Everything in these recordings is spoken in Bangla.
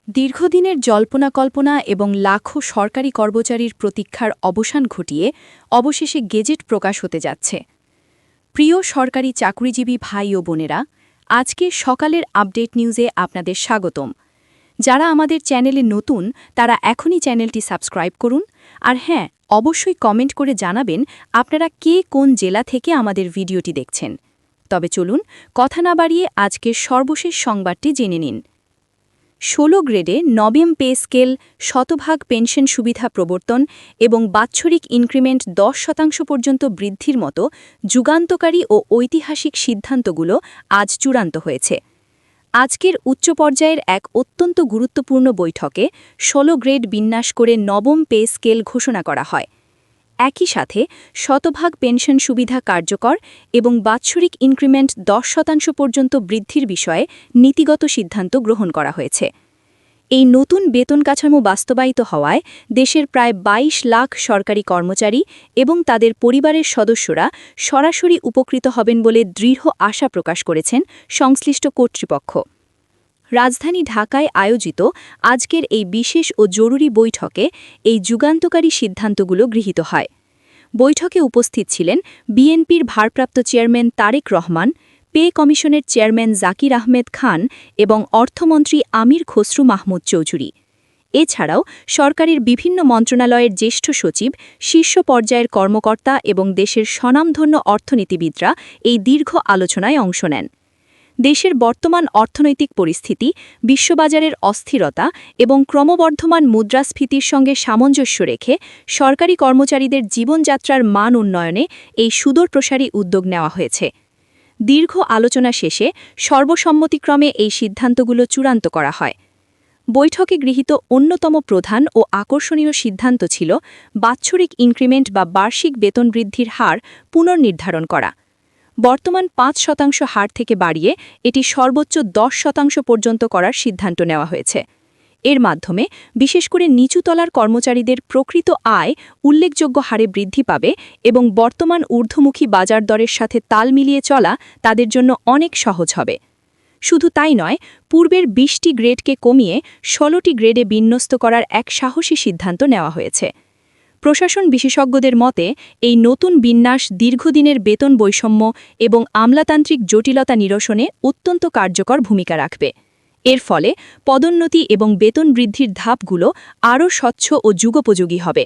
দীর্ঘদিনের জল্পনা-কল্পনা এবং লাখো সরকারি কর্মচারীর প্রতীক্ষার অবসান ঘটিয়ে অবশেষে গেজেট প্রকাশ হতে যাচ্ছে। প্রিয় সরকারি চাকরিজীবী ভাই ও বোনেরা, আজকে সকালের আপডেট নিউজে আপনাদের স্বাগতম। যারা আমাদের চ্যানেলে নতুন তারা এখনই চ্যানেলটি সাবস্ক্রাইব করুন, আর হ্যাঁ, অবশ্যই কমেন্ট করে জানাবেন আপনারা কে কোন জেলা থেকে আমাদের ভিডিওটি দেখছেন। তবে চলুন কথা না বাড়িয়ে আজকের সর্বশেষ সংবাদটি জেনে নিন। ১৬ গ্রেডে নবম পে স্কেল, শতভাগ পেনশন সুবিধা প্রবর্তন এবং বাৎসরিক ইনক্রিমেন্ট ১০% পর্যন্ত বৃদ্ধির মতো যুগান্তকারী ও ঐতিহাসিক সিদ্ধান্তগুলো আজ চূড়ান্ত হয়েছে। আজকের উচ্চ পর্যায়ের এক অত্যন্ত গুরুত্বপূর্ণ বৈঠকে ১৬ গ্রেড বিন্যাস করে নবম পে স্কেল ঘোষণা করা হয়। একই সাথে শতভাগ পেনশন সুবিধা কার্যকর এবং বাৎসরিক ইনক্রিমেন্ট ১০% পর্যন্ত বৃদ্ধির বিষয়ে নীতিগত সিদ্ধান্ত গ্রহণ করা হয়েছে। এই নতুন বেতন কাঠামো বাস্তবায়িত হওয়ায় দেশের প্রায় ২২ লাখ সরকারি কর্মচারী এবং তাদের পরিবারের সদস্যরা সরাসরি উপকৃত হবেন বলে দৃঢ় আশা প্রকাশ করেছেন সংশ্লিষ্ট কর্তৃপক্ষ। রাজধানী ঢাকায় আয়োজিত আজকের এই বিশেষ ও জরুরি বৈঠকে এই যুগান্তকারী সিদ্ধান্তগুলো গৃহীত হয়। বৈঠকে উপস্থিত ছিলেন বিএনপির ভারপ্রাপ্ত চেয়ারম্যান তারেক রহমান, পে কমিশনের চেয়ারম্যান জাকির আহমেদ খান এবং অর্থমন্ত্রী আমির খসরু মাহমুদ চৌধুরী। এছাড়াও সরকারের বিভিন্ন মন্ত্রণালয়ের জ্যেষ্ঠ সচিব, শীর্ষ পর্যায়ের কর্মকর্তা এবং দেশের স্বনামধন্য অর্থনীতিবিদরা এই দীর্ঘ আলোচনায় অংশ নেন। দেশের বর্তমান অর্থনৈতিক পরিস্থিতি, বিশ্ববাজারের অস্থিরতা এবং ক্রমবর্ধমান মুদ্রাস্ফীতির সঙ্গে সামঞ্জস্য রেখে সরকারি কর্মচারীদের জীবনযাত্রার মান উন্নয়নে এই সুদূরপ্রসারী উদ্যোগ নেওয়া হয়েছে। দীর্ঘ আলোচনা শেষে সর্বসম্মতিক্রমে এই সিদ্ধান্তগুলো চূড়ান্ত করা হয়। বৈঠকে গৃহীত অন্যতম প্রধান ও আকর্ষণীয় সিদ্ধান্ত ছিল বাৎসরিক ইনক্রিমেন্ট বা বার্ষিক বেতন বৃদ্ধির হার পুনর্নির্ধারণ করা। বর্তমান ৫% হার থেকে বাড়িয়ে এটি সর্বোচ্চ ১০% পর্যন্ত করার সিদ্ধান্ত নেওয়া হয়েছে। এর মাধ্যমে বিশেষ করে নিচুতলার কর্মচারীদের প্রকৃত আয় উল্লেখযোগ্য হারে বৃদ্ধি পাবে এবং বর্তমান ঊর্ধ্বমুখী বাজার দরের সাথে তাল মিলিয়ে চলা তাদের জন্য অনেক সহজ হবে। শুধু তাই নয়, পূর্বের ২০টি গ্রেডকে কমিয়ে ১৬টি গ্রেডে বিন্যস্ত করার এক সাহসী সিদ্ধান্ত নেওয়া হয়েছে। প্রশাসন বিশেষজ্ঞদের মতে এই নতুন বিন্যাস দীর্ঘদিনের বেতন বৈষম্য এবং আমলাতান্ত্রিক জটিলতা নিরসনে অত্যন্ত কার্যকর ভূমিকা রাখবে। এর ফলে পদোন্নতি এবং বেতন বৃদ্ধির ধাপগুলো আরও স্বচ্ছ ও যুগোপযোগী হবে।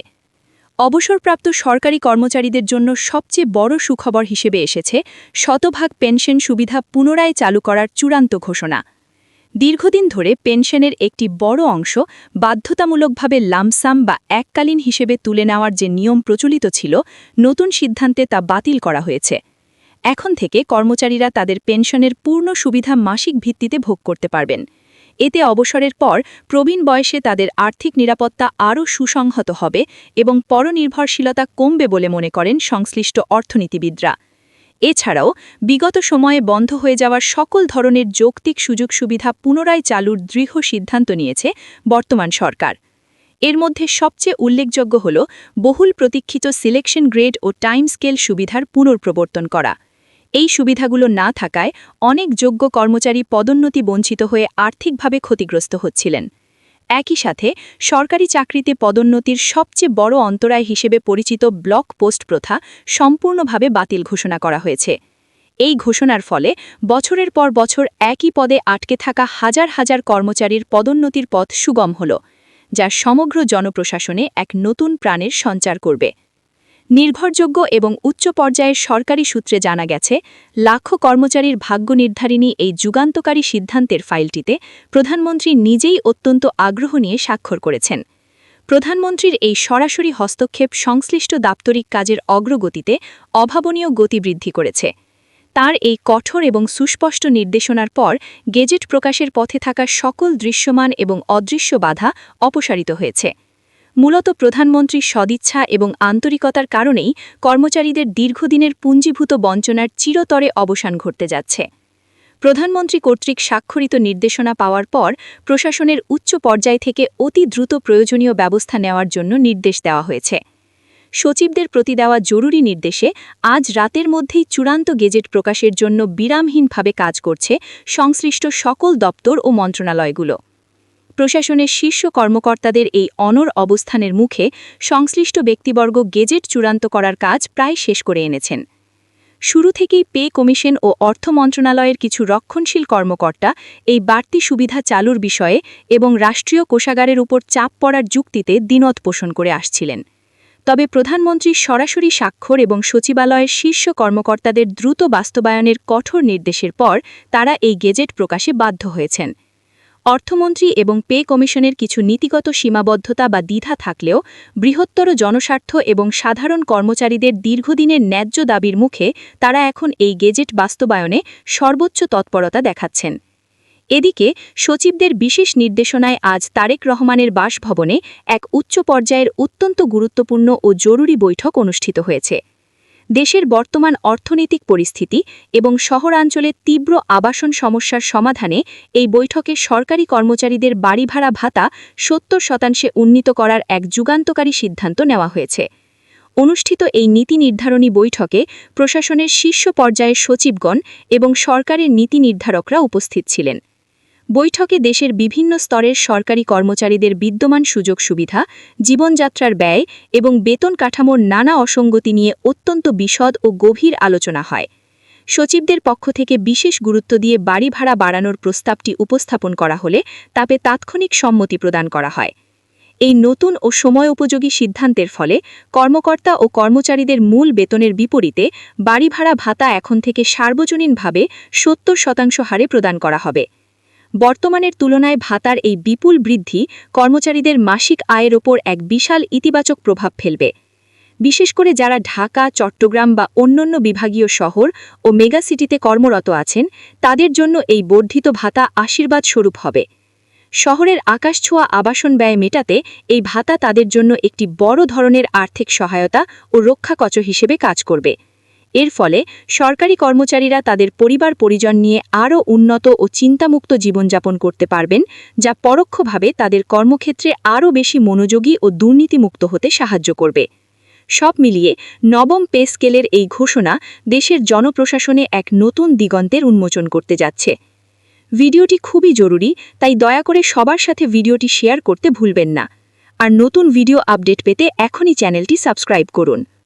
অবসরপ্রাপ্ত সরকারি কর্মচারীদের জন্য সবচেয়ে বড় সুখবর হিসেবে এসেছে শতভাগ পেনশন সুবিধা পুনরায় চালু করার চূড়ান্ত ঘোষণা। দীর্ঘদিন ধরে পেনশনের একটি বড় অংশ বাধ্যতামূলকভাবে লামসাম বা এককালীন হিসেবে তুলে নেওয়ার যে নিয়ম প্রচলিত ছিল, নতুন সিদ্ধান্তে তা বাতিল করা হয়েছে। এখন থেকে কর্মচারীরা তাদের পেনশনের পূর্ণ সুবিধা মাসিক ভিত্তিতে ভোগ করতে পারবেন। এতে অবসরের পর প্রবীণ বয়সে তাদের আর্থিক নিরাপত্তা আরও সুসংহত হবে এবং পরনির্ভরশীলতা কমবে বলে মনে করেন সংশ্লিষ্ট অর্থনীতিবিদরা। এছাড়াও বিগত সময়ে বন্ধ হয়ে যাওয়ার সকল ধরনের যৌক্তিক সুযোগ সুবিধা পুনরায় চালুর দৃঢ় সিদ্ধান্ত নিয়েছে বর্তমান সরকার। এর মধ্যে সবচেয়ে উল্লেখযোগ্য হল বহুল প্রতীক্ষিত সিলেকশন গ্রেড ও টাইম স্কেল সুবিধার পুনর্প্রবর্তন করা। এই সুবিধাগুলো না থাকায় অনেক যোগ্য কর্মচারী পদোন্নতি বঞ্চিত হয়ে আর্থিকভাবে ক্ষতিগ্রস্ত হচ্ছিলেন। একই সাথে সরকারি চাকরিতে পদোন্নতির সবচেয়ে বড় অন্তরায় হিসেবে পরিচিত ব্লক পোস্ট প্রথা সম্পূর্ণভাবে বাতিল ঘোষণা করা হয়েছে। এই ঘোষণার ফলে বছরের পর বছর একই পদে আটকে থাকা হাজার হাজার কর্মচারীর পদোন্নতির পথ সুগম হল, যা সমগ্র জনপ্রশাসনে এক নতুন প্রাণের সঞ্চার করবে। নির্ভরযোগ্য এবং উচ্চ পর্যায়ের সরকারি সূত্রে জানা গেছে, লাখো কর্মচারীর ভাগ্য নির্ধারিণী এই যুগান্তকারী সিদ্ধান্তের ফাইলটিতে প্রধানমন্ত্রী নিজেই অত্যন্ত আগ্রহ নিয়ে স্বাক্ষর করেছেন। প্রধানমন্ত্রীর এই সরাসরি হস্তক্ষেপ সংশ্লিষ্ট দাপ্তরিক কাজের অগ্রগতিতে অভাবনীয় গতি বৃদ্ধি করেছে। তার এই কঠোর এবং সুস্পষ্ট নির্দেশনার পর গেজেট প্রকাশের পথে থাকা সকল দৃশ্যমান এবং অদৃশ্য বাধা অপসারিত হয়েছে। মূলত প্রধানমন্ত্রীর সদিচ্ছা এবং আন্তরিকতার কারণেই কর্মচারীদের দীর্ঘদিনের পুঞ্জীভূত বঞ্চনার চিরতরে অবসান ঘটতে যাচ্ছে। প্রধানমন্ত্রী কর্তৃক স্বাক্ষরিত নির্দেশনা পাওয়ার পর প্রশাসনের উচ্চ পর্যায় থেকে অতি দ্রুত প্রয়োজনীয় ব্যবস্থা নেওয়ার জন্য নির্দেশ দেওয়া হয়েছে। সচিবদের প্রতি দেওয়া জরুরি নির্দেশে আজ রাতের মধ্যেই চূড়ান্ত গেজেট প্রকাশের জন্য বিরামহীনভাবে কাজ করছে সংশ্লিষ্ট সকল দপ্তর ও মন্ত্রণালয়গুলো। প্রশাসনের শীর্ষ কর্মকর্তাদের এই অনড় অবস্থানের মুখে সংশ্লিষ্ট ব্যক্তিবর্গ গেজেট চূড়ান্ত করার কাজ প্রায় শেষ করে এনেছেন। শুরু থেকেই পে কমিশন ও অর্থ মন্ত্রণালয়ের কিছু রক্ষণশীল কর্মকর্তা এই বাড়তি সুবিধা চালুর বিষয়ে এবং রাষ্ট্রীয় কোষাগারের উপর চাপ পড়ার যুক্তিতে দ্বিমত পোষণ করে আসছিলেন। তবে প্রধানমন্ত্রীর সরাসরি স্বাক্ষর এবং সচিবালয়ের শীর্ষ কর্মকর্তাদের দ্রুত বাস্তবায়নের কঠোর নির্দেশের পর তারা এই গেজেট প্রকাশে বাধ্য হয়েছেন। অর্থমন্ত্রী এবং পে কমিশনের কিছু নীতিগত সীমাবদ্ধতা বা দ্বিধা থাকলেও বৃহত্তর জনস্বার্থ এবং সাধারণ কর্মচারীদের দীর্ঘদিনের ন্যায্য দাবির মুখে তারা এখন এই গেজেট বাস্তবায়নে সর্বোচ্চ তৎপরতা দেখাচ্ছেন। এদিকে সচিবদের বিশেষ নির্দেশনায় আজ তারেক রহমানের বাসভবনে এক উচ্চ পর্যায়ের অত্যন্ত গুরুত্বপূর্ণ ও জরুরি বৈঠক অনুষ্ঠিত হয়েছে। দেশের বর্তমান অর্থনৈতিক পরিস্থিতি এবং শহরাঞ্চলের তীব্র আবাসন সমস্যার সমাধানে এই বৈঠকে সরকারি কর্মচারীদের বাড়ি ভাড়া ভাতা ৭০% উন্নীত করার এক যুগান্তকারী সিদ্ধান্ত নেওয়া হয়েছে। অনুষ্ঠিত এই নীতি নির্ধারণী বৈঠকে প্রশাসনের শীর্ষ পর্যায়ের সচিবগণ এবং সরকারের নীতি নির্ধারকরা উপস্থিত ছিলেন। বৈঠকে দেশের বিভিন্ন স্তরের সরকারি কর্মচারীদের বিদ্যমান সুযোগ সুবিধা, জীবনযাত্রার ব্যয় এবং বেতন কাঠামোর নানা অসঙ্গতি নিয়ে অত্যন্ত বিশদ ও গভীর আলোচনা হয়। সচিবদের পক্ষ থেকে বিশেষ গুরুত্ব দিয়ে বাড়ি ভাড়া বাড়ানোর প্রস্তাবটি উপস্থাপন করা হলে তাতে তাৎক্ষণিক সম্মতি প্রদান করা হয়। এই নতুন ও সময়োপযোগী সিদ্ধান্তের ফলে কর্মকর্তা ও কর্মচারীদের মূল বেতনের বিপরীতে বাড়ি ভাড়া ভাতা এখন থেকে সার্বজনীনভাবে ৭০% হারে প্রদান করা হবে। বর্তমানের তুলনায় ভাতার এই বিপুল বৃদ্ধি কর্মচারীদের মাসিক আয়ের ওপর এক বিশাল ইতিবাচক প্রভাব ফেলবে। বিশেষ করে যারা ঢাকা, চট্টগ্রাম বা অন্যান্য বিভাগীয় শহর ও মেগাসিটিতে কর্মরত আছেন, তাদের জন্য এই বর্ধিত ভাতা আশীর্বাদ স্বরূপ হবে। শহরের আকাশছোঁয়া আবাসন ব্যয় মেটাতে এই ভাতা তাদের জন্য একটি বড় ধরনের আর্থিক সহায়তা ও রক্ষাকবচ হিসেবে কাজ করবে। এর ফলে সরকারি কর্মচারীরা তাদের পরিবার পরিজন নিয়ে আরও উন্নত ও চিন্তামুক্ত জীবনযাপন করতে পারবেন, যা পরোক্ষভাবে তাদের কর্মক্ষেত্রে আরও বেশি মনোযোগী ও দুর্নীতিমুক্ত হতে সাহায্য করবে। সব মিলিয়ে নবম পে স্কেলের এই ঘোষণা দেশের জনপ্রশাসনে এক নতুন দিগন্তের উন্মোচন করতে যাচ্ছে। ভিডিওটি খুবই জরুরি, তাই দয়া করে সবার সাথে ভিডিওটি শেয়ার করতে ভুলবেন না। আর নতুন ভিডিও আপডেট পেতে এখনই চ্যানেলটি সাবস্ক্রাইব করুন।